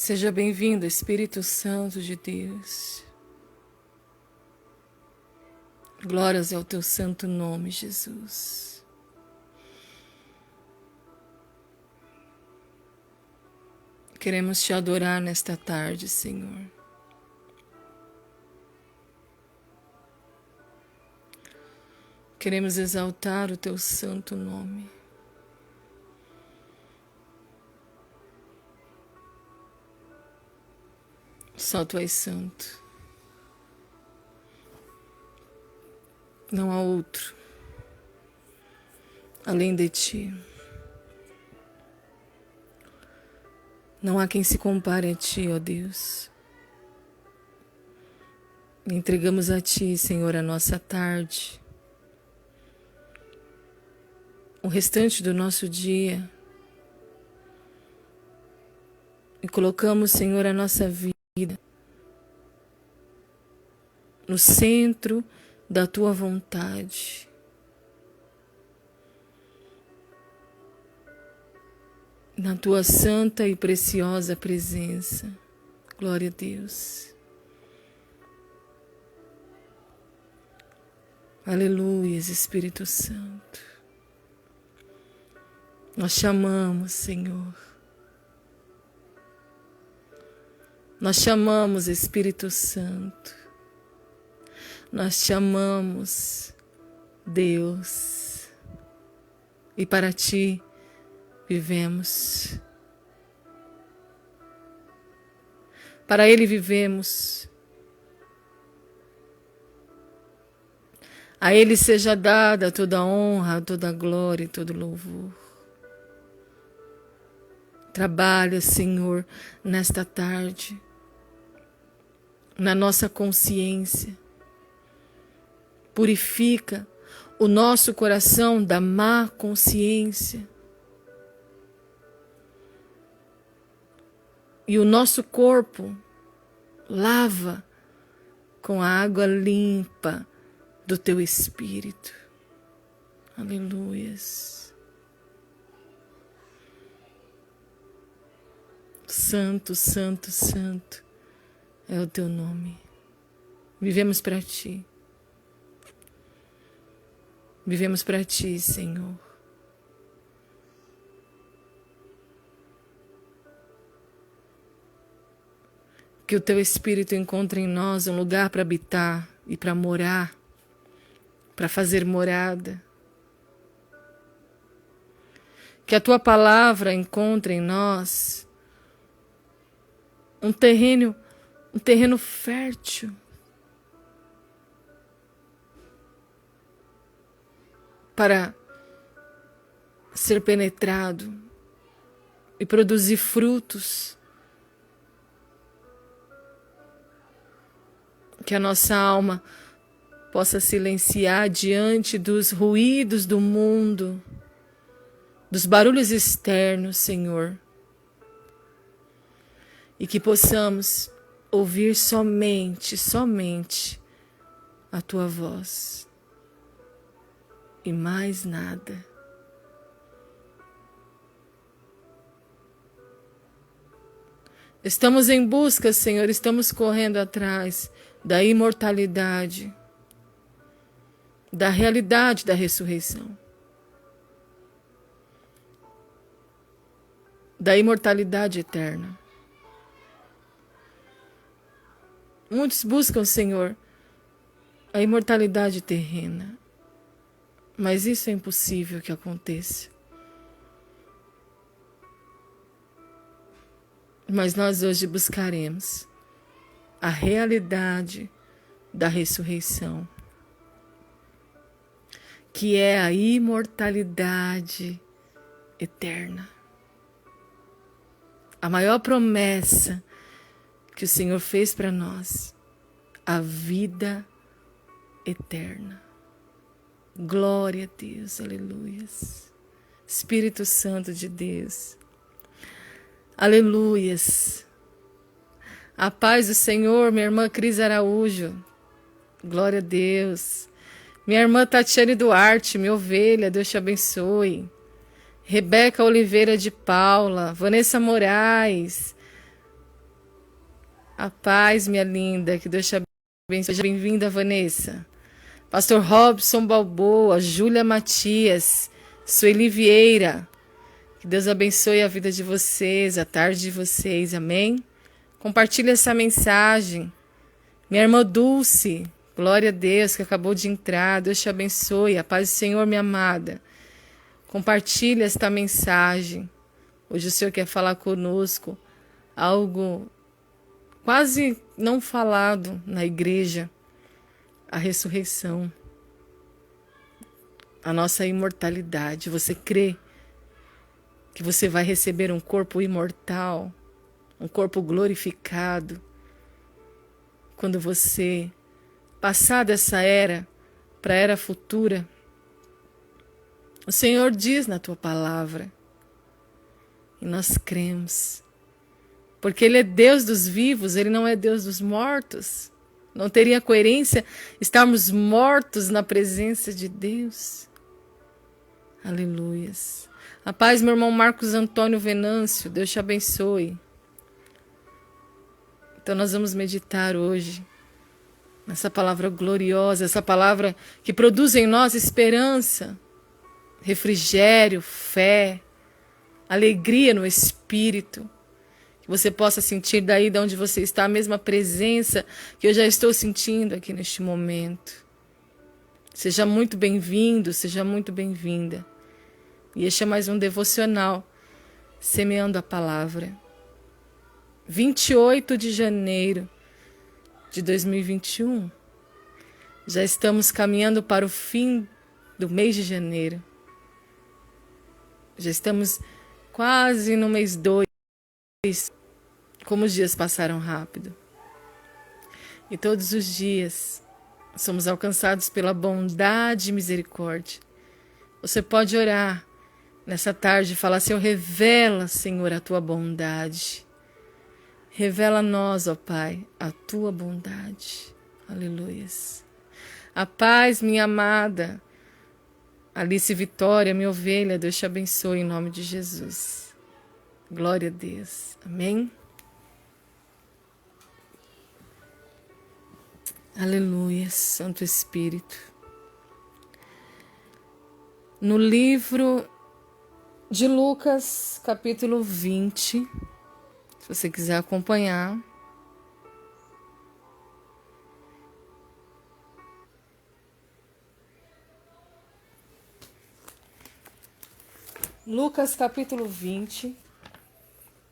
Seja bem-vindo, Espírito Santo de Deus. Glórias ao teu santo nome, Jesus. Queremos te adorar nesta tarde, Senhor. Queremos exaltar o teu santo nome. Só tu és santo. Não há outro além de ti. Não há quem se compare a ti, ó Deus. Entregamos a ti, Senhor, a nossa tarde, o restante do nosso dia, e colocamos, Senhor, a nossa vida no centro da tua vontade. Na tua santa e preciosa presença. Glória a Deus. Aleluia, Espírito Santo. Nós te amamos, Senhor. Nós te amamos, Espírito Santo. Nós te amamos, Deus. E para ti vivemos. Para Ele vivemos. A Ele seja dada toda a honra, toda a glória e todo louvor. Trabalha, Senhor, nesta tarde, na nossa consciência. Purifica o nosso coração da má consciência. E o nosso corpo lava com a água limpa do teu Espírito. Aleluias. Santo, santo, santo é o teu nome. Vivemos para ti. Vivemos para ti, Senhor. Que o teu Espírito encontre em nós um lugar para habitar e para morar, para fazer morada. Que a tua palavra encontre em nós um terreno fértil para ser penetrado e produzir frutos. Que a nossa alma possa silenciar diante dos ruídos do mundo, dos barulhos externos, Senhor. E que possamos ouvir somente a tua voz. E mais nada. Estamos em busca, Senhor, estamos correndo atrás da imortalidade, da realidade da ressurreição, da imortalidade eterna. Muitos buscam, Senhor, a imortalidade terrena, mas isso é impossível que aconteça. Mas nós hoje buscaremos a realidade da ressurreição, que é a imortalidade eterna. A maior promessa que o Senhor fez para nós, a vida eterna. Glória a Deus, aleluias. Espírito Santo de Deus, aleluias. A paz do Senhor, minha irmã Cris Araújo. Glória a Deus. Minha irmã Tatiane Duarte, minha ovelha, Deus te abençoe. Rebeca Oliveira de Paula, Vanessa Moraes, A paz, minha linda, que Deus te abençoe. Seja bem-vinda, Vanessa. Pastor Robson Balboa, Júlia Matias, Sueli Vieira. Que Deus abençoe a vida de vocês, a tarde de vocês, amém? Compartilhe essa mensagem. Minha irmã Dulce, glória a Deus, que acabou de entrar. Deus te abençoe, a paz do Senhor, minha amada. Compartilhe esta mensagem. Hoje o Senhor quer falar conosco algo quase não falado na igreja, a ressurreição, a nossa imortalidade. Você crê que você vai receber um corpo imortal, um corpo glorificado, quando você passar dessa era para a era futura? O Senhor diz na tua palavra, e nós cremos. Porque Ele é Deus dos vivos, Ele não é Deus dos mortos. Não teria coerência estarmos mortos na presença de Deus. Aleluias. A paz, meu irmão Marcos Antônio Venâncio, Deus te abençoe. Então nós vamos meditar hoje nessa palavra gloriosa, essa palavra que produz em nós esperança, refrigério, fé, alegria no Espírito. Que você possa sentir daí de onde você está a mesma presença que eu já estou sentindo aqui neste momento. Seja muito bem-vindo, seja muito bem-vinda. E este é mais um devocional, Semeando a Palavra. 28 de janeiro de 2021. Já estamos caminhando para o fim do mês de janeiro. Já estamos quase no mês 2. Como os dias passaram rápido. E todos os dias somos alcançados pela bondade e misericórdia. Você pode orar nessa tarde e falar: Senhor, revela, Senhor, a tua bondade. Revela a nós, ó Pai, a tua bondade. Aleluias. A paz, minha amada. Alice Vitória, minha ovelha, Deus te abençoe em nome de Jesus. Glória a Deus. Amém? Aleluia, Santo Espírito. No livro de Lucas, capítulo 20, se você quiser acompanhar. Lucas, capítulo 20.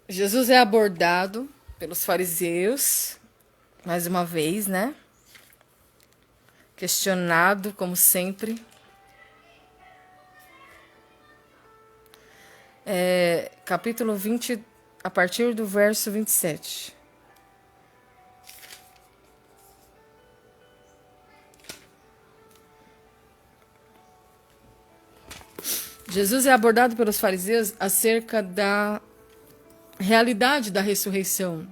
Jesus é abordado pelos fariseus, mais uma vez, né? Questionado, como sempre. Capítulo 20, a partir do verso 27. Jesus é abordado pelos fariseus acerca da realidade da ressurreição,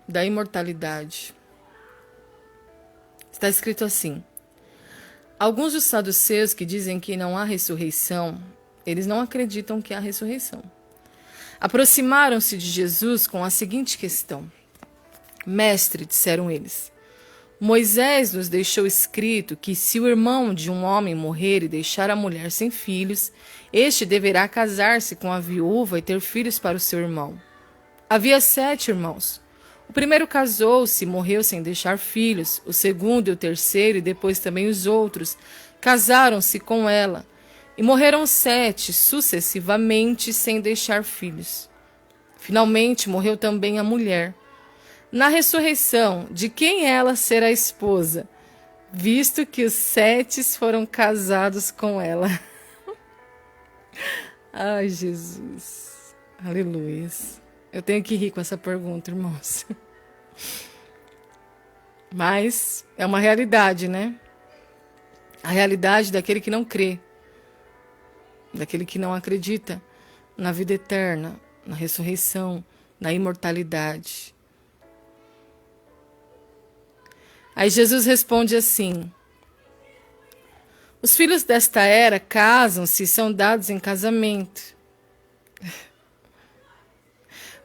da imortalidade. Está escrito assim: alguns dos saduceus que dizem que não há ressurreição, eles não acreditam que há ressurreição. Aproximaram-se de Jesus com a seguinte questão: Mestre, disseram eles, Moisés nos deixou escrito que se o irmão de um homem morrer e deixar a mulher sem filhos, este deverá casar-se com a viúva e ter filhos para o seu irmão. Havia 7 irmãos. O primeiro casou-se e morreu sem deixar filhos. O segundo e o terceiro, e depois também os outros, casaram-se com ela. E morreram 7 sucessivamente sem deixar filhos. Finalmente morreu também a mulher. Na ressurreição, de quem ela será esposa, visto que os 7 foram casados com ela? Ai, Jesus. Aleluia. Eu tenho que rir com essa pergunta, irmãos. Mas é uma realidade, né? A realidade daquele que não crê, daquele que não acredita na vida eterna, na ressurreição, na imortalidade. Aí Jesus responde assim: os filhos desta era casam-se e são dados em casamento.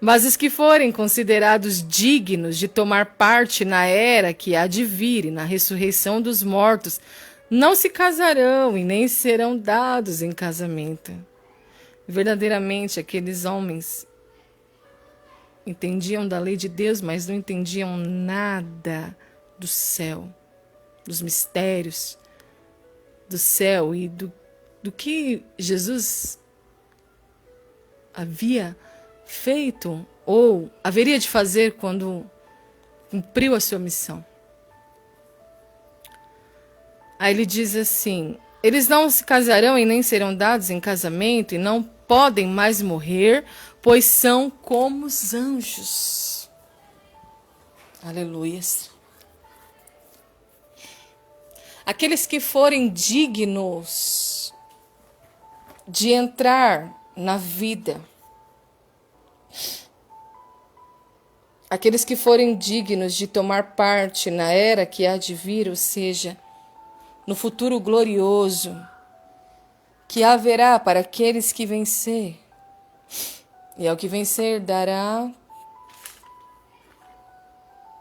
Mas os que forem considerados dignos de tomar parte na era que há de vir e na ressurreição dos mortos, não se casarão e nem serão dados em casamento. Verdadeiramente, aqueles homens entendiam da lei de Deus, mas não entendiam nada do céu, dos mistérios do céu e do que Jesus havia feito ou haveria de fazer quando cumpriu a sua missão. Aí ele diz assim: eles não se casarão e nem serão dados em casamento e não podem mais morrer, pois são como os anjos. Aleluias. Aqueles que forem dignos de entrar na vida, aqueles que forem dignos de tomar parte na era que há de vir, ou seja, no futuro glorioso que haverá para aqueles que vencer. E ao que vencer dará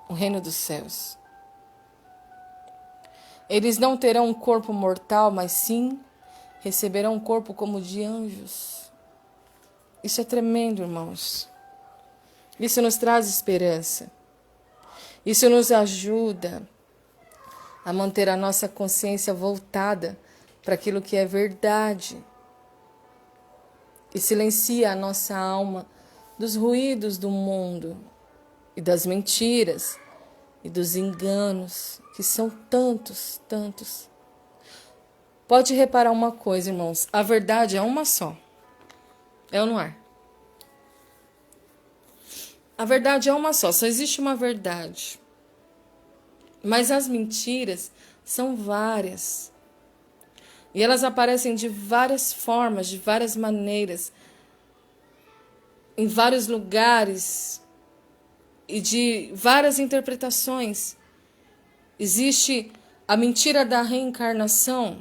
o reino dos céus. Eles não terão um corpo mortal, mas sim receberão um corpo como de anjos. Isso é tremendo, irmãos. Isso nos traz esperança. Isso nos ajuda a manter a nossa consciência voltada para aquilo que é verdade. E silencia a nossa alma dos ruídos do mundo e das mentiras e dos enganos, que são tantos, tantos. Pode reparar uma coisa, irmãos, a verdade é uma só. É ou não é? A verdade é uma só existe uma verdade. Mas as mentiras são várias. E elas aparecem de várias formas, de várias maneiras, em vários lugares e de várias interpretações. Existe a mentira da reencarnação.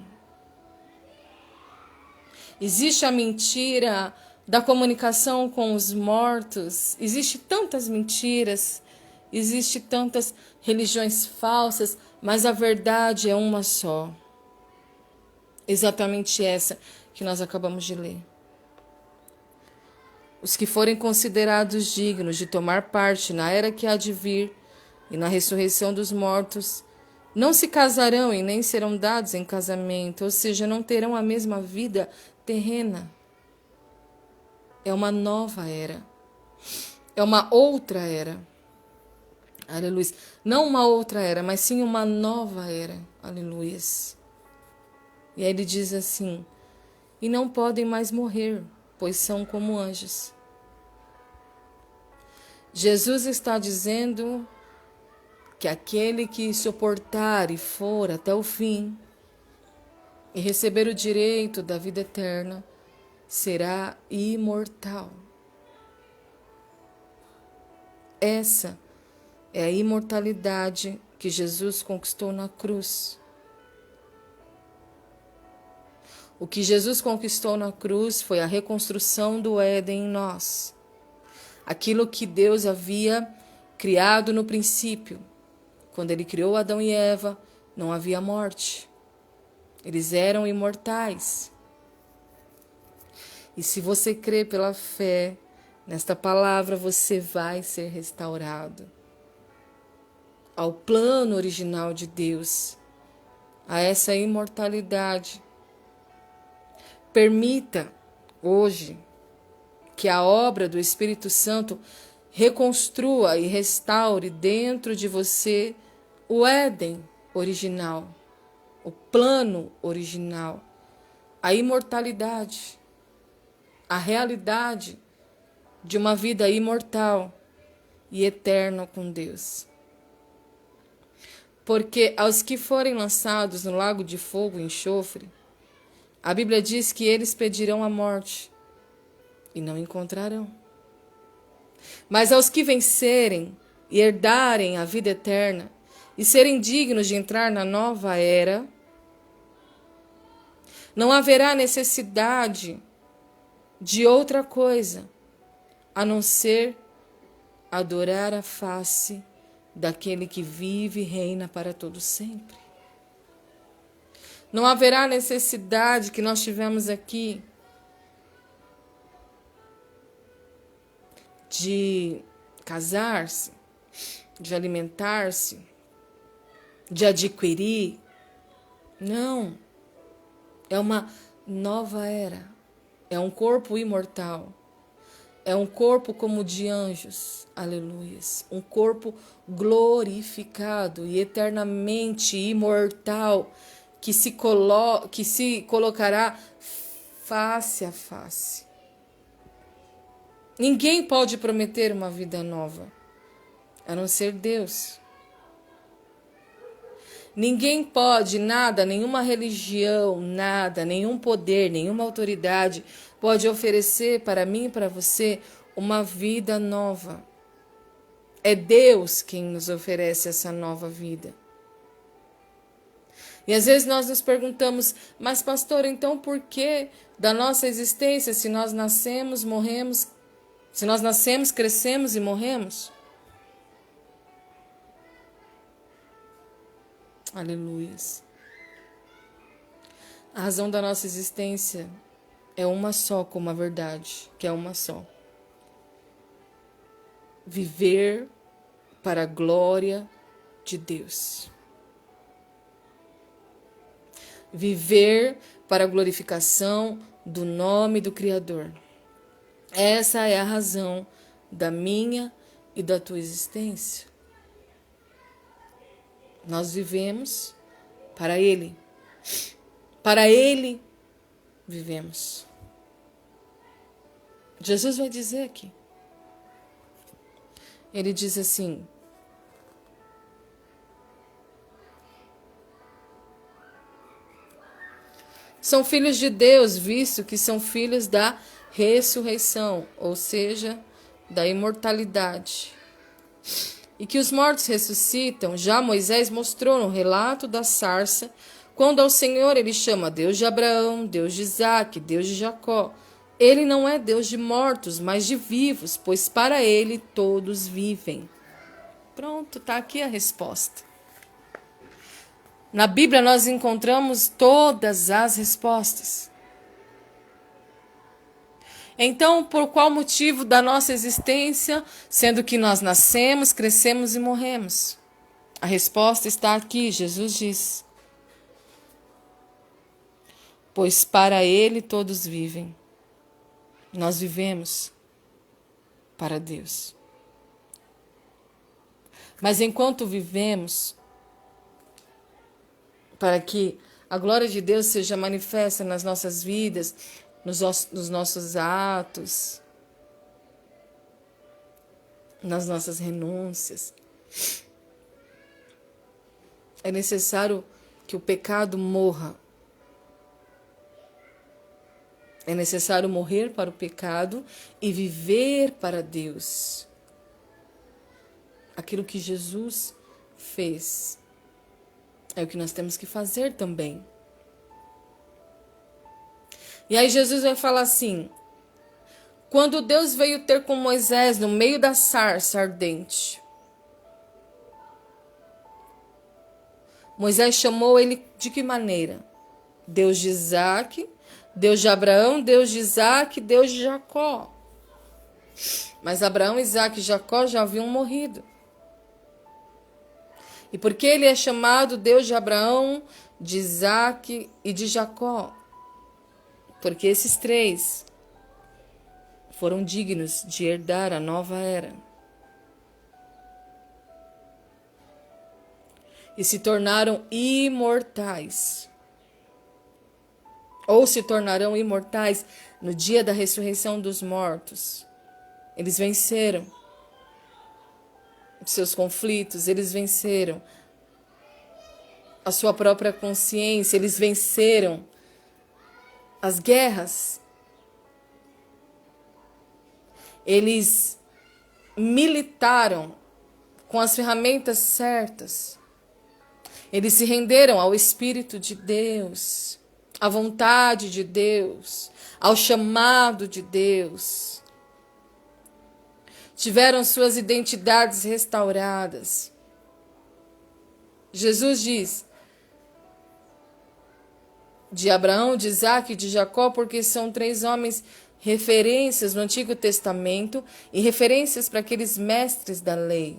Existe a mentira da comunicação com os mortos. Existe tantas mentiras, existe tantas religiões falsas, mas a verdade é uma só. Exatamente essa que nós acabamos de ler. Os que forem considerados dignos de tomar parte na era que há de vir e na ressurreição dos mortos, não se casarão e nem serão dados em casamento, ou seja, não terão a mesma vida terrena. É uma nova era. É uma outra era. Aleluia. Não uma outra era, mas sim uma nova era. Aleluia. E aí ele diz assim: e não podem mais morrer, pois são como anjos. Jesus está dizendo que aquele que suportar e for até o fim e receber o direito da vida eterna será imortal. Essa é a imortalidade que Jesus conquistou na cruz. O que Jesus conquistou na cruz foi a reconstrução do Éden em nós. Aquilo que Deus havia criado no princípio. Quando Ele criou Adão e Eva, não havia morte. Eles eram imortais. E se você crê pela fé nesta palavra, você vai ser restaurado ao plano original de Deus, a essa imortalidade. Permita hoje que a obra do Espírito Santo reconstrua e restaure dentro de você o Éden original, o plano original, a imortalidade, a realidade de uma vida imortal e eterna com Deus. Porque aos que forem lançados no lago de fogo e enxofre, a Bíblia diz que eles pedirão a morte e não encontrarão. Mas aos que vencerem e herdarem a vida eterna e serem dignos de entrar na nova era, não haverá necessidade de outra coisa a não ser adorar a face daquele que vive e reina para todo sempre. Não haverá necessidade que nós tivemos aqui de casar-se, de alimentar-se, de adquirir. Não. É uma nova era. É um corpo imortal. É um corpo como de anjos. Aleluias. Um corpo glorificado e eternamente imortal que se colocará face a face. Ninguém pode prometer uma vida nova, a não ser Deus. Ninguém pode, nada, nenhuma religião, nada, nenhum poder, nenhuma autoridade pode oferecer para mim e para você uma vida nova. É Deus quem nos oferece essa nova vida. E às vezes nós nos perguntamos, mas pastor, então por que da nossa existência, se nós nascemos, morremos, se nós nascemos, crescemos e morremos? Aleluias. A razão da nossa existência é uma só, como a verdade, que é uma só. Viver para a glória de Deus. Viver para a glorificação do nome do Criador. Essa é a razão da minha e da tua existência. Nós vivemos para Ele. Para Ele vivemos. Jesus vai dizer aqui. Ele diz assim: são filhos de Deus, visto que são filhos da ressurreição, ou seja, da imortalidade. E que os mortos ressuscitam, já Moisés mostrou no relato da sarça, quando ao Senhor ele chama Deus de Abraão, Deus de Isaque, Deus de Jacó. Ele não é Deus de mortos, mas de vivos, pois para ele todos vivem. Pronto, está aqui a resposta. Na Bíblia nós encontramos todas as respostas. Então, por qual motivo da nossa existência, sendo que nós nascemos, crescemos e morremos? A resposta está aqui, Jesus diz: pois para Ele todos vivem. Nós vivemos para Deus. Mas enquanto vivemos, para que a glória de Deus seja manifesta nas nossas vidas, nos nossos atos, nas nossas renúncias, é necessário que o pecado morra. É necessário morrer para o pecado e viver para Deus. Aquilo que Jesus fez é o que nós temos que fazer também. E aí Jesus vai falar assim: quando Deus veio ter com Moisés no meio da sarça ardente, Moisés chamou ele de que maneira? Deus de Isaque, Deus de Abraão, Deus de Isaque, Deus de Jacó. Mas Abraão, Isaque e Jacó já haviam morrido. E por que ele é chamado Deus de Abraão, de Isaque e de Jacó? Porque esses três foram dignos de herdar a nova era. E se tornaram imortais. Ou se tornarão imortais no dia da ressurreição dos mortos. Eles venceram seus conflitos, eles venceram a sua própria consciência, eles venceram as guerras. Eles militaram com as ferramentas certas. Eles se renderam ao Espírito de Deus, à vontade de Deus, ao chamado de Deus. tiveram suas identidades restauradas. Jesus diz de Abraão, de Isaque e de Jacó, porque são 3 homens referências no Antigo Testamento e referências para aqueles mestres da lei.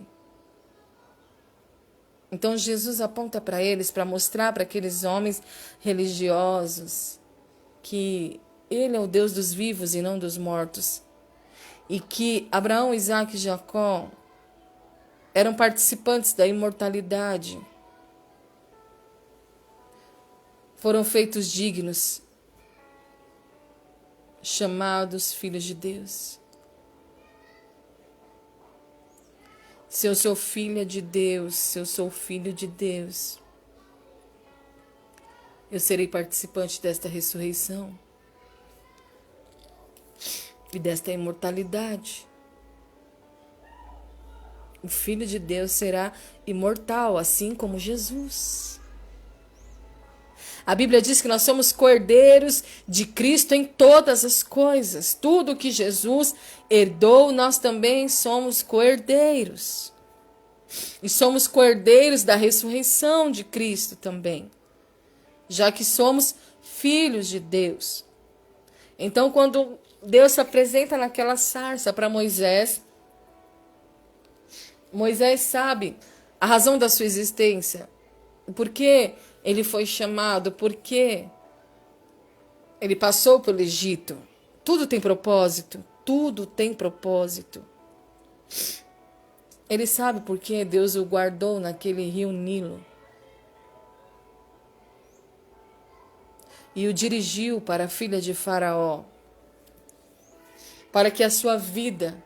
Então Jesus aponta para eles, para mostrar para aqueles homens religiosos que Ele é o Deus dos vivos e não dos mortos. E que Abraão, Isaque e Jacó eram participantes da imortalidade. Foram feitos dignos, chamados filhos de Deus. Se eu sou filha de Deus, se eu sou filho de Deus, eu serei participante desta ressurreição e desta imortalidade. O Filho de Deus será imortal, assim como Jesus. A Bíblia diz que nós somos cordeiros de Cristo em todas as coisas. Tudo que Jesus herdou, nós também somos cordeiros. E somos cordeiros da ressurreição de Cristo também, já que somos filhos de Deus. Então, quando Deus se apresenta naquela sarça para Moisés, Moisés sabe a razão da sua existência, o porquê ele foi chamado, porquê ele passou pelo Egito. Tudo tem propósito, tudo tem propósito. Ele sabe por que Deus o guardou naquele rio Nilo e o dirigiu para a filha de Faraó, para que a sua vida,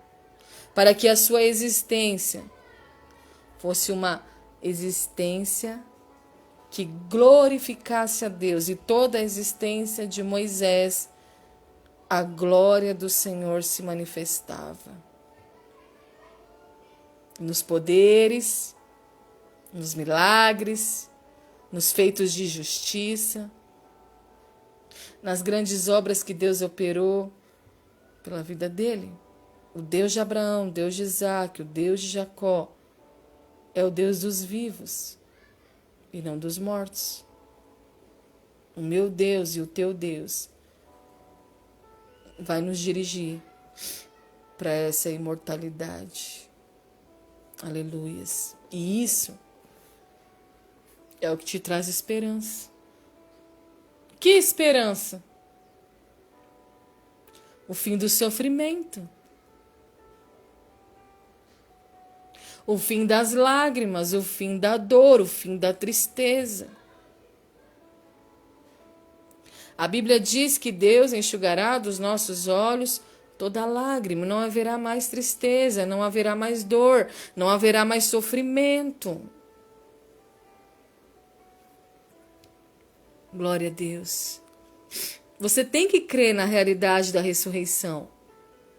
para que a sua existência fosse uma existência que glorificasse a Deus. E toda a existência de Moisés, a glória do Senhor se manifestava. Nos poderes, nos milagres, nos feitos de justiça, nas grandes obras que Deus operou pela vida dele. O Deus de Abraão, o Deus de Isaque, o Deus de Jacó, é o Deus dos vivos e não dos mortos. O meu Deus e o teu Deus vai nos dirigir para essa imortalidade. Aleluias. E isso é o que te traz esperança. Que esperança? O fim do sofrimento. O fim das lágrimas, o fim da dor, o fim da tristeza. A Bíblia diz que Deus enxugará dos nossos olhos toda lágrima, não haverá mais tristeza, não haverá mais dor, não haverá mais sofrimento. Glória a Deus. Você tem que crer na realidade da ressurreição,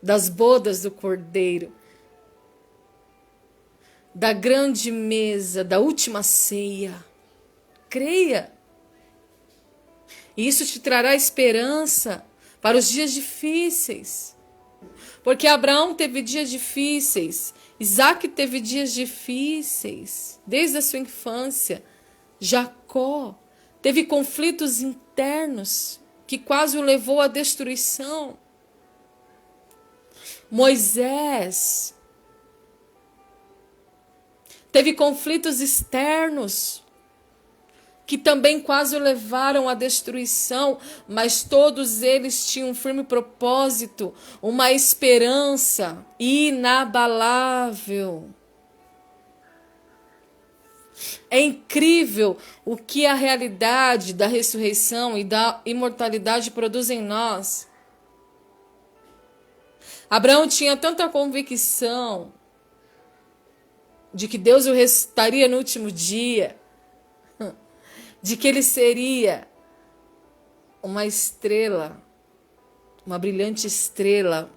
das bodas do Cordeiro, da grande mesa, da última ceia. Creia. E isso te trará esperança para os dias difíceis. Porque Abraão teve dias difíceis, Isaque teve dias difíceis, desde a sua infância. Jacó teve conflitos internos que quase o levou à destruição. Moisés teve conflitos externos que também quase o levaram à destruição, mas todos eles tinham um firme propósito, uma esperança inabalável. É incrível o que a realidade da ressurreição e da imortalidade produz em nós. Abraão tinha tanta convicção de que Deus o ressuscitaria no último dia, de que ele seria uma estrela, uma brilhante estrela,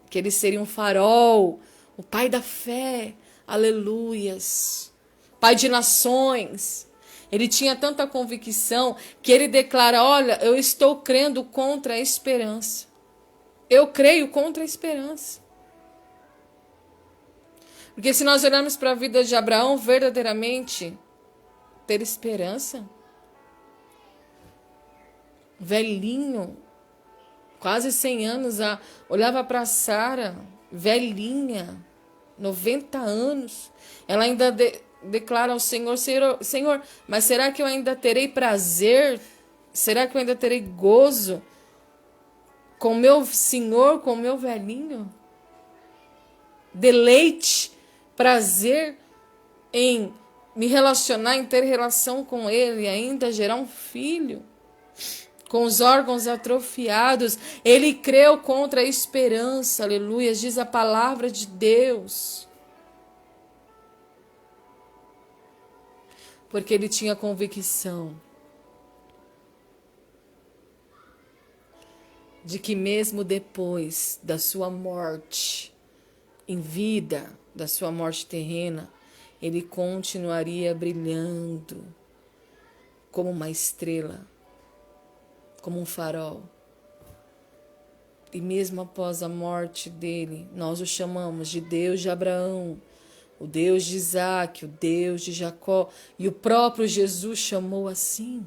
que ele seria um farol, o pai da fé, aleluias, pai de nações. Ele tinha tanta convicção que ele declara: olha, eu estou crendo contra a esperança. Eu creio contra a esperança. Porque se nós olharmos para a vida de Abraão, verdadeiramente, ter esperança, velhinho, quase 100 anos, olhava para Sara, velhinha, 90 anos, ela ainda declara ao Senhor, Senhor, mas será que eu ainda terei prazer? Será que eu ainda terei gozo com meu Senhor, com meu velhinho? Deleite, prazer em me relacionar, em ter relação com Ele, ainda gerar um filho, com os órgãos atrofiados. Ele creu contra a esperança, aleluia, diz a palavra de Deus. Porque ele tinha convicção de que mesmo depois da sua morte, em vida, da sua morte terrena, ele continuaria brilhando como uma estrela, como um farol. E mesmo após a morte dele, nós o chamamos de Deus de Abraão, o Deus de Isaac, o Deus de Jacó. E o próprio Jesus chamou assim.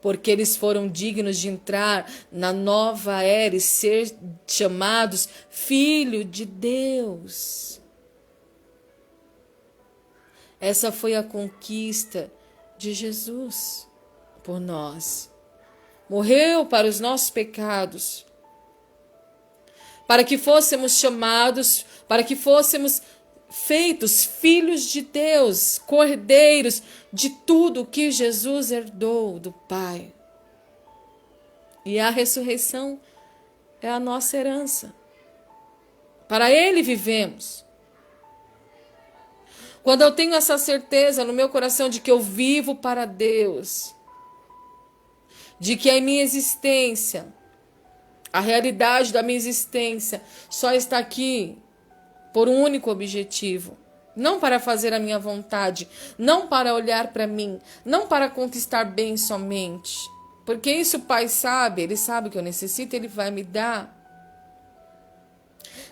Porque eles foram dignos de entrar na nova era e ser chamados filho de Deus. Essa foi a conquista de Jesus por nós. Morreu para os nossos pecados, para que fôssemos chamados, para que fôssemos feitos filhos de Deus, cordeiros de tudo que Jesus herdou do Pai. E a ressurreição é a nossa herança. Para Ele vivemos. Quando eu tenho essa certeza no meu coração de que eu vivo para Deus, de que a minha existência, a realidade da minha existência só está aqui por um único objetivo. Não para fazer a minha vontade, não para olhar para mim, não para conquistar bem somente. Porque isso o Pai sabe, Ele sabe o que eu necessito, Ele vai me dar.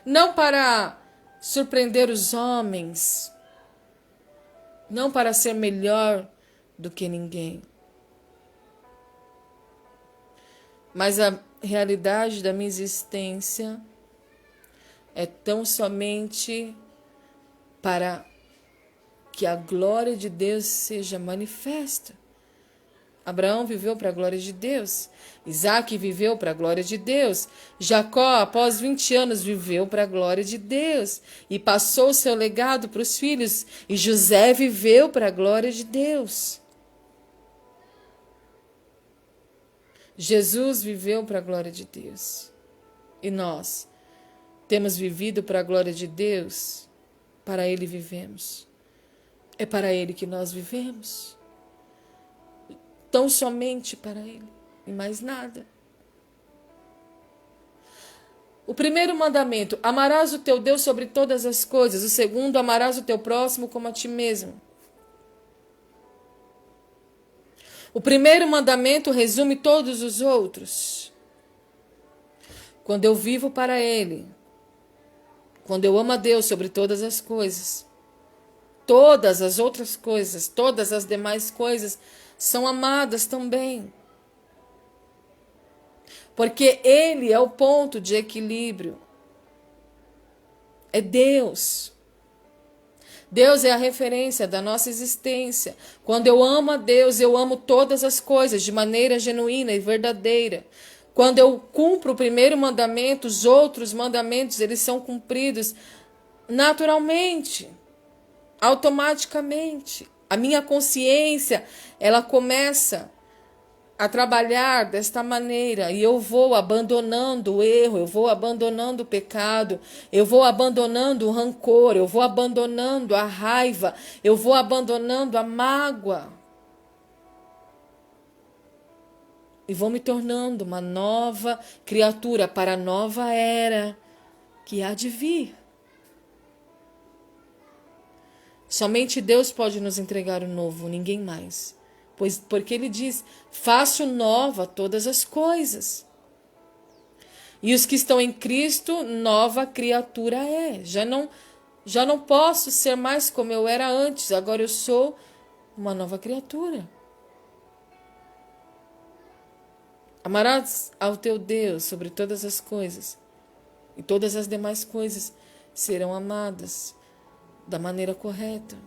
Não para surpreender os homens, não para ser melhor do que ninguém. Mas a realidade da minha existência é tão somente para que a glória de Deus seja manifesta. Abraão viveu para a glória de Deus. Isaac viveu para a glória de Deus. Jacó, após 20 anos, viveu para a glória de Deus. E passou o seu legado para os filhos. E José viveu para a glória de Deus. Jesus viveu para a glória de Deus. E nós temos vivido para a glória de Deus, para Ele vivemos. É para Ele que nós vivemos. Tão somente para Ele e mais nada. O primeiro mandamento, amarás o teu Deus sobre todas as coisas. O segundo, amarás o teu próximo como a ti mesmo. O primeiro mandamento resume todos os outros. Quando eu vivo para Ele, quando eu amo a Deus sobre todas as coisas, todas as outras coisas, todas as demais coisas são amadas também. Porque Ele é o ponto de equilíbrio. É Deus. Deus é a referência da nossa existência. Quando eu amo a Deus, eu amo todas as coisas de maneira genuína e verdadeira. Quando eu cumpro o primeiro mandamento, os outros mandamentos, eles são cumpridos naturalmente, automaticamente. A minha consciência, ela começa a trabalhar desta maneira e eu vou abandonando o erro, eu vou abandonando o pecado, eu vou abandonando o rancor, eu vou abandonando a raiva, eu vou abandonando a mágoa. E vou me tornando uma nova criatura para a nova era que há de vir. Somente Deus pode nos entregar o novo, ninguém mais. Porque Ele diz, faço nova todas as coisas. E os que estão em Cristo, nova criatura é. Já não posso ser mais como eu era antes. Agora eu sou uma nova criatura. Amarás ao teu Deus sobre todas as coisas, e todas as demais coisas serão amadas da maneira correta,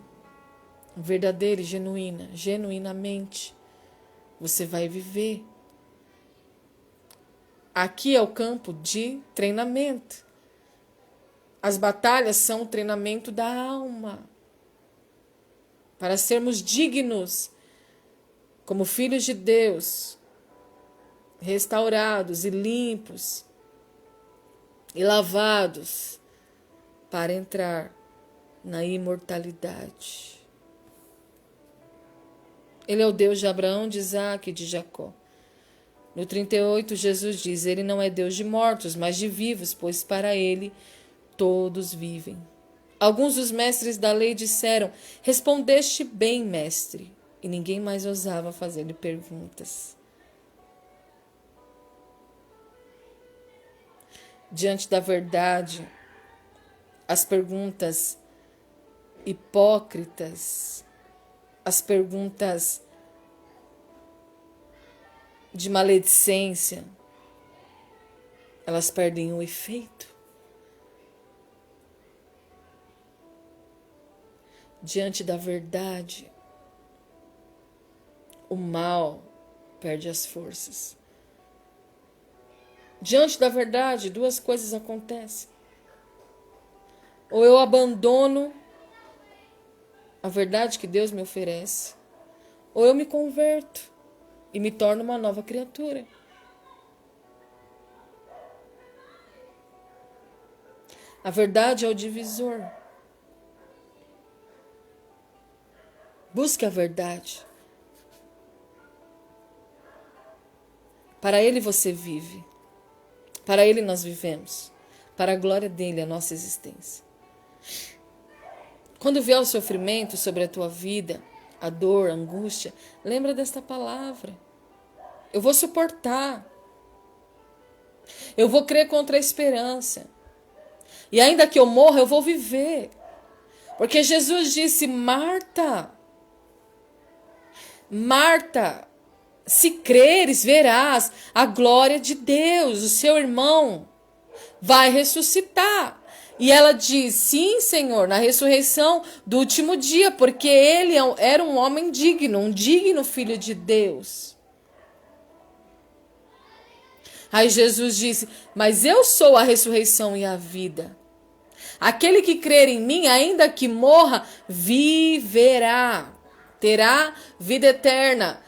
verdadeira e genuína, genuinamente. Você vai viver. Aqui é o campo de treinamento. As batalhas são o treinamento da alma. Para sermos dignos, como filhos de Deus, restaurados e limpos e lavados, para entrar na imortalidade. Ele é o Deus de Abraão, de Isaque e de Jacó. No 38, Jesus diz: Ele não é Deus de mortos, mas de vivos, pois para Ele todos vivem. Alguns dos mestres da lei disseram: Respondeste bem, mestre. E ninguém mais ousava fazer-lhe perguntas. Diante da verdade, as perguntas hipócritas, as perguntas de maledicência, elas perdem o efeito. Diante da verdade, o mal perde as forças. Diante da verdade, duas coisas acontecem. Ou eu abandono a verdade que Deus me oferece, ou eu me converto e me torno uma nova criatura. A verdade é o divisor. Busque a verdade. Para Ele você vive. Para Ele nós vivemos. Para a glória dEle, a nossa existência. Quando vier o sofrimento sobre a tua vida, a dor, a angústia, lembra desta palavra. Eu vou suportar. Eu vou crer contra a esperança. E ainda que eu morra, eu vou viver. Porque Jesus disse: Marta, Marta, se creres, verás a glória de Deus. O seu irmão vai ressuscitar. E ela diz: sim, Senhor, na ressurreição do último dia, porque ele era um homem digno, um digno filho de Deus. Aí Jesus disse: mas eu sou a ressurreição e a vida. Aquele que crer em mim, ainda que morra, viverá, terá vida eterna.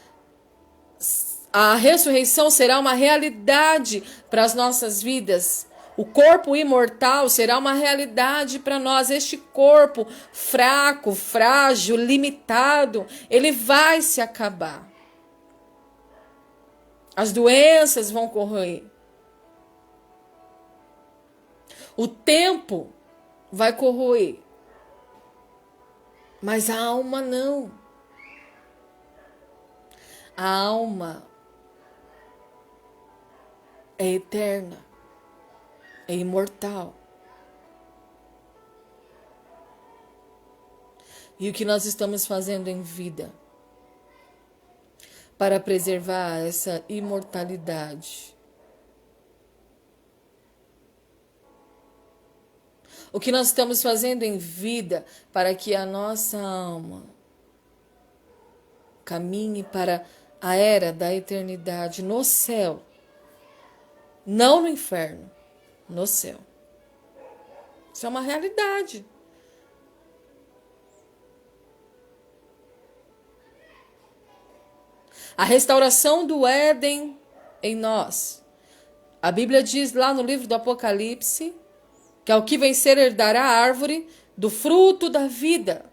A ressurreição será uma realidade para as nossas vidas. O corpo imortal será uma realidade para nós. Este corpo fraco, frágil, limitado, ele vai se acabar. As doenças vão corroer. O tempo vai corroer. Mas a alma não. A alma é eterna, é imortal. E o que nós estamos fazendo em vida para preservar essa imortalidade? O que nós estamos fazendo em vida para que a nossa alma caminhe para a era da eternidade no céu? Não no inferno, no céu. Isso é uma realidade. A restauração do Éden em nós. A Bíblia diz lá no livro do Apocalipse que ao que vencer herdará a árvore do fruto da vida.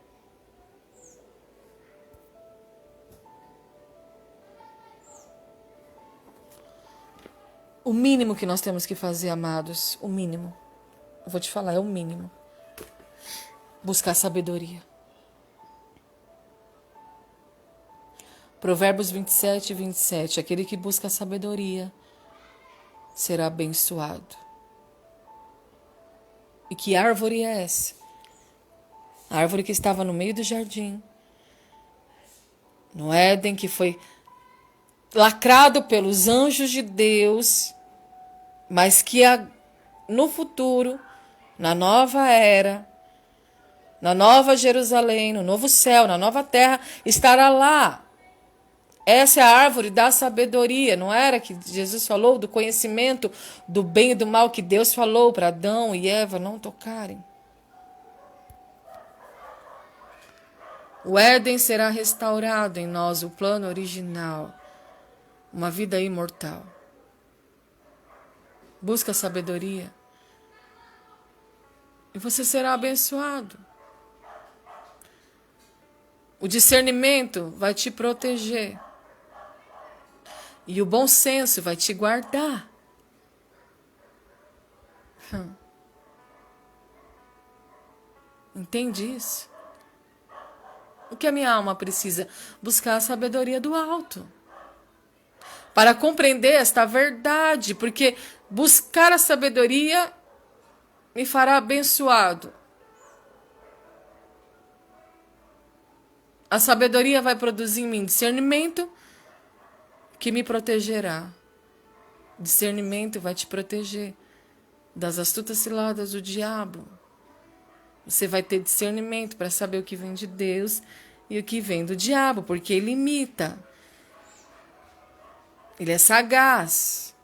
O mínimo que nós temos que fazer, amados, o mínimo, eu vou te falar, é o mínimo. Buscar sabedoria. Provérbios 27 e 27. Aquele que busca sabedoria será abençoado. E que árvore é essa? A árvore que estava no meio do jardim, no Éden, que foi lacrado pelos anjos de Deus, mas que no futuro, na nova era, na nova Jerusalém, no novo céu, na nova terra, estará lá. Essa é a árvore da sabedoria, não era que Jesus falou do conhecimento do bem e do mal, que Deus falou para Adão e Eva não tocarem? O Éden será restaurado em nós, o plano original, uma vida imortal. Busca a sabedoria e você será abençoado. O discernimento vai te proteger. E o bom senso vai te guardar. Entende isso? O que a minha alma precisa? Buscar a sabedoria do alto. Para compreender esta verdade. Porque buscar a sabedoria me fará abençoado. A sabedoria vai produzir em mim discernimento, que me protegerá. Discernimento vai te proteger das astutas ciladas do diabo. Você vai ter discernimento para saber o que vem de Deus e o que vem do diabo, porque ele imita. Ele é sagaz.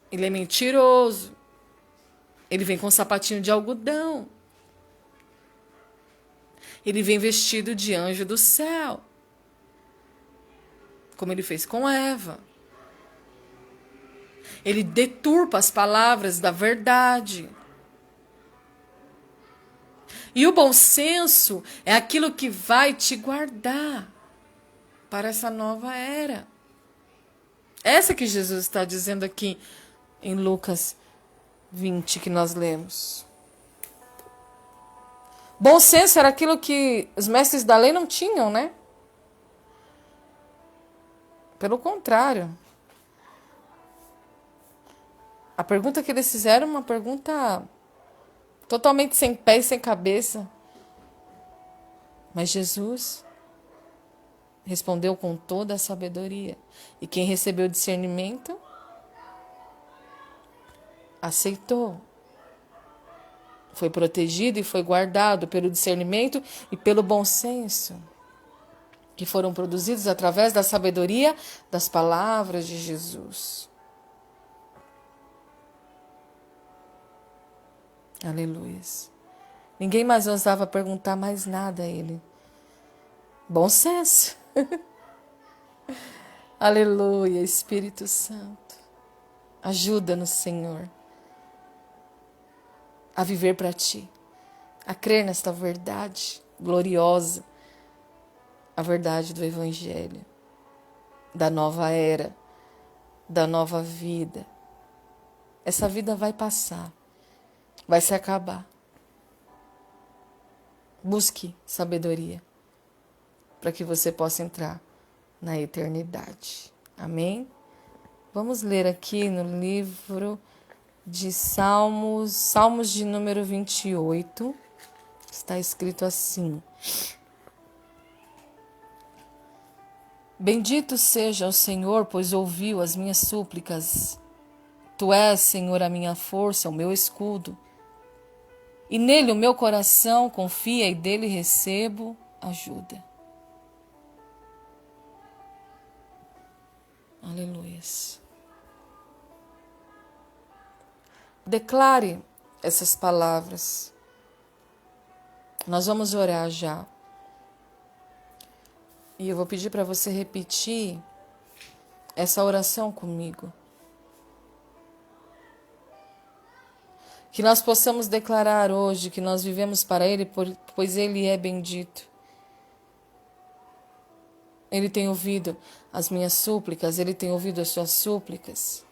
Ele é mentiroso. Ele vem com um sapatinho de algodão. Ele vem vestido de anjo do céu, como ele fez com Eva. Ele deturpa as palavras da verdade. E o bom senso é aquilo que vai te guardar para essa nova era. Essa que Jesus está dizendo aqui em Lucas 20, que nós lemos. Bom senso era aquilo que os mestres da lei não tinham, né? Pelo contrário. A pergunta que eles fizeram é uma pergunta totalmente sem pé e sem cabeça. Mas Jesus respondeu com toda a sabedoria. E quem recebeu discernimento, aceitou. Foi protegido e foi guardado pelo discernimento e pelo bom senso, que foram produzidos através da sabedoria das palavras de Jesus. Aleluia. Ninguém mais ousava perguntar mais nada a ele. Bom senso. Aleluia, Espírito Santo. Ajuda-nos, Senhor, a viver para ti, a crer nesta verdade gloriosa, a verdade do Evangelho, da nova era, da nova vida. Essa vida vai passar, vai se acabar. Busque sabedoria para que você possa entrar na eternidade. Amém? Vamos ler aqui no livro de Salmos, Salmos de número 28, está escrito assim: Bendito seja o Senhor, pois ouviu as minhas súplicas. Tu és, Senhor, a minha força, o meu escudo. E nele o meu coração confia e dele recebo ajuda. Aleluia. Declare essas palavras. Nós vamos orar já. E eu vou pedir para você repetir essa oração comigo. Que nós possamos declarar hoje que nós vivemos para Ele, pois Ele é bendito. Ele tem ouvido as minhas súplicas, Ele tem ouvido as suas súplicas.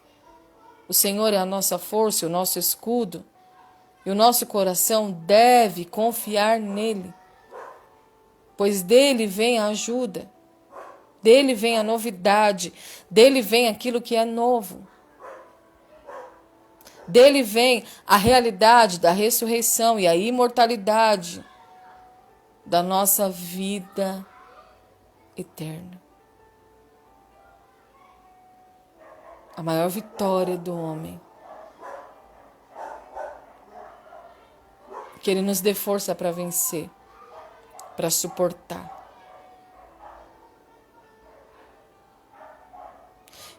O Senhor é a nossa força, o nosso escudo, e o nosso coração deve confiar nele, pois dele vem a ajuda, dele vem a novidade, dele vem aquilo que é novo. Dele vem a realidade da ressurreição e a imortalidade da nossa vida eterna. A maior vitória do homem. Que Ele nos dê força para vencer, para suportar.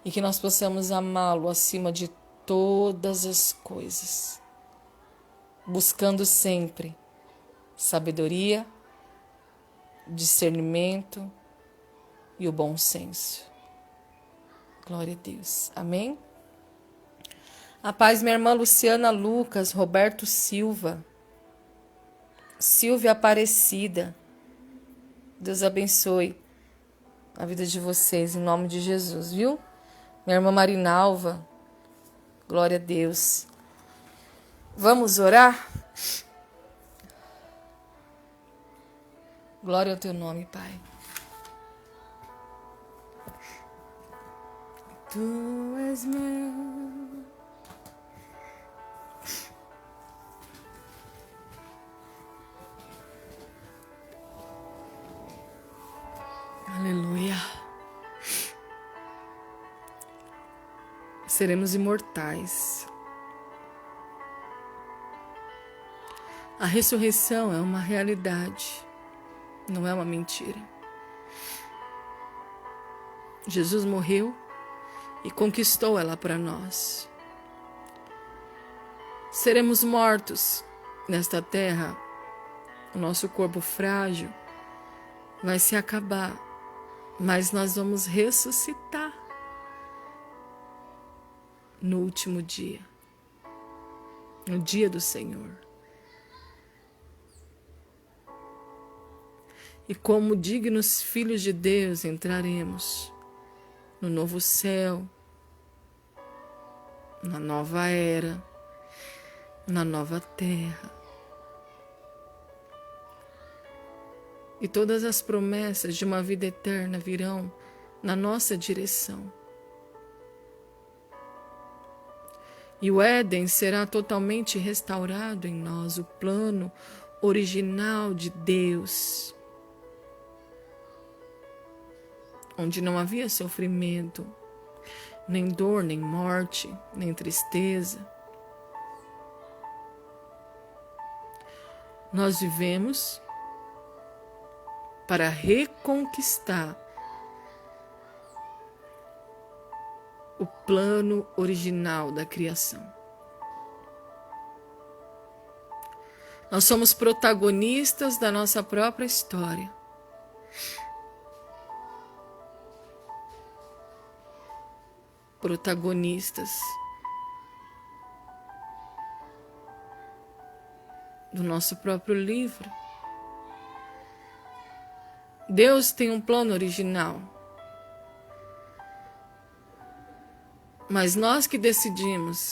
E que nós possamos amá-lo acima de todas as coisas, buscando sempre sabedoria, discernimento e o bom senso. Glória a Deus. Amém? A paz, minha irmã Luciana Lucas, Roberto Silva, Silvia Aparecida. Deus abençoe a vida de vocês, em nome de Jesus, viu? Minha irmã Marinalva, glória a Deus. Vamos orar? Glória ao teu nome, Pai. Tu és meu. Aleluia. Seremos imortais. A ressurreição é uma realidade, não é uma mentira. Jesus morreu e conquistou ela para nós. Seremos mortos nesta terra, o nosso corpo frágil vai se acabar, mas nós vamos ressuscitar no último dia, no dia do Senhor. E como dignos filhos de Deus entraremos no novo céu, na nova era, na nova terra. E todas as promessas de uma vida eterna virão na nossa direção. E o Éden será totalmente restaurado em nós, o plano original de Deus, onde não havia sofrimento, nem dor, nem morte, nem tristeza. Nós vivemos para reconquistar o plano original da criação. Nós somos protagonistas da nossa própria história. Protagonistas do nosso próprio livro. Deus tem um plano original, mas nós que decidimos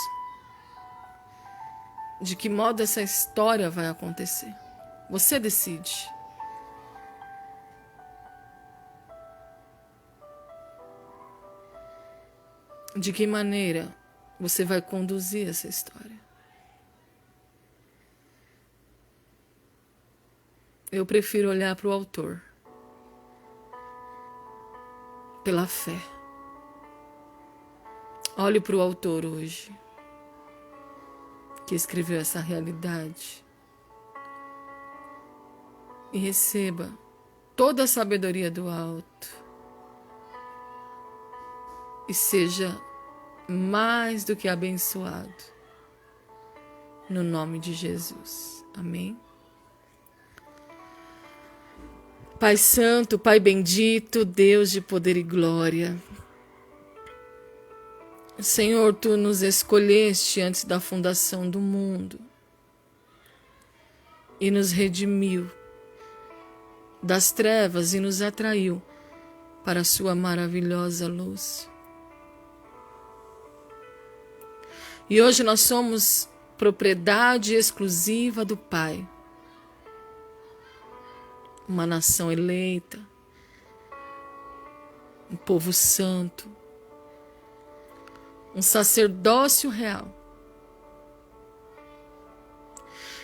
de que modo essa história vai acontecer. Você decide. De que maneira você vai conduzir essa história? Eu prefiro olhar para o autor, pela fé. Olhe para o autor hoje, que escreveu essa realidade, e receba toda a sabedoria do alto. E seja mais do que abençoado, no nome de Jesus. Amém? Pai Santo, Pai bendito, Deus de poder e glória. Senhor, Tu nos escolheste antes da fundação do mundo e nos redimiu das trevas e nos atraiu para a Sua maravilhosa luz. E hoje nós somos propriedade exclusiva do Pai. Uma nação eleita, um povo santo, um sacerdócio real,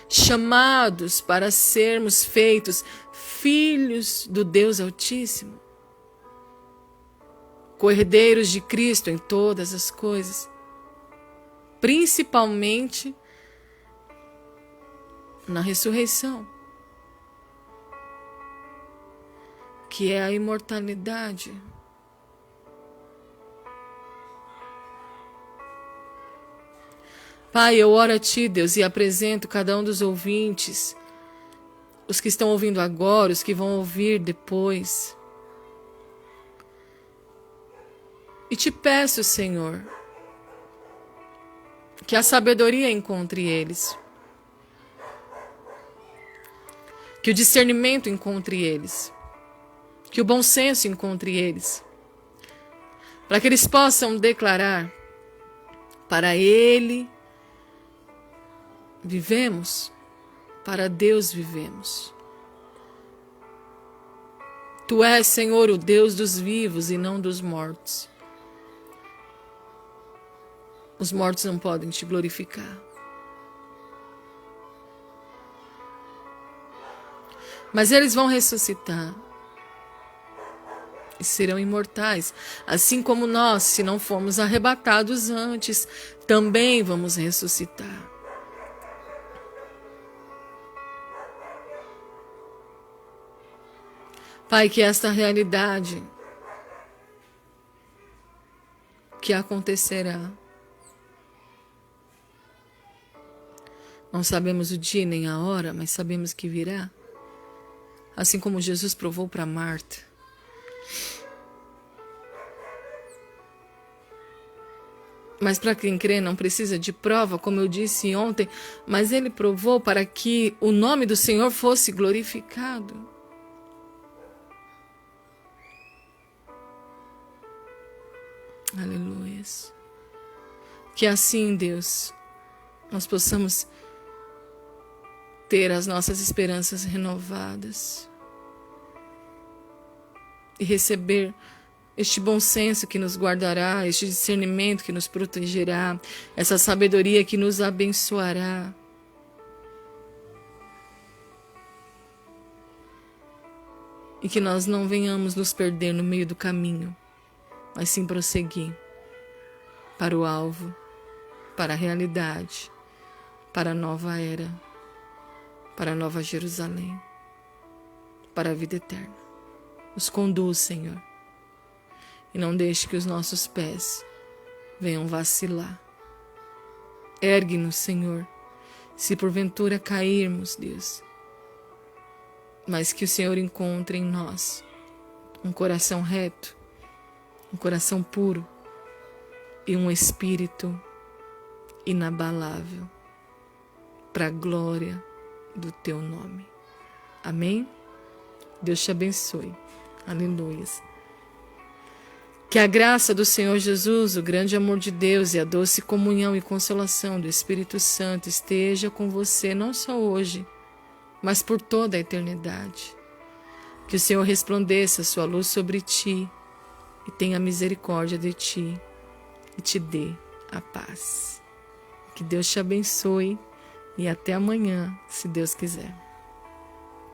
chamados para sermos feitos filhos do Deus Altíssimo, co-herdeiros de Cristo em todas as coisas, principalmente na ressurreição, que é a imortalidade. Pai, eu oro a Ti, Deus, e apresento cada um dos ouvintes, os que estão ouvindo agora, os que vão ouvir depois. E te peço, Senhor, que a sabedoria encontre eles, que o discernimento encontre eles, que o bom senso encontre eles, para que eles possam declarar: para Ele vivemos, para Deus vivemos. Tu és, Senhor, o Deus dos vivos e não dos mortos. Os mortos não podem te glorificar. Mas eles vão ressuscitar e serão imortais, assim como nós, se não formos arrebatados antes, também vamos ressuscitar. Pai, que esta realidade que acontecerá, não sabemos o dia nem a hora, mas sabemos que virá, assim como Jesus provou para Marta. Mas para quem crê não precisa de prova, como eu disse ontem, mas ele provou para que o nome do Senhor fosse glorificado. Aleluias. Que assim, Deus, nós possamos ter as nossas esperanças renovadas e receber este bom senso que nos guardará, este discernimento que nos protegerá, essa sabedoria que nos abençoará. E que nós não venhamos nos perder no meio do caminho, mas sim prosseguir para o alvo, para a realidade, para a nova era, para a nova Jerusalém, para a vida eterna. Nos conduz, Senhor, e não deixe que os nossos pés venham vacilar. Ergue-nos, Senhor, se porventura cairmos, Deus, mas que o Senhor encontre em nós um coração reto, um coração puro e um espírito inabalável para a glória do Teu nome. Amém? Deus te abençoe. Aleluias. Que a graça do Senhor Jesus, o grande amor de Deus e a doce comunhão e consolação do Espírito Santo esteja com você não só hoje, mas por toda a eternidade. Que o Senhor resplandeça a sua luz sobre ti e tenha misericórdia de ti e te dê a paz. Que Deus te abençoe e até amanhã, se Deus quiser.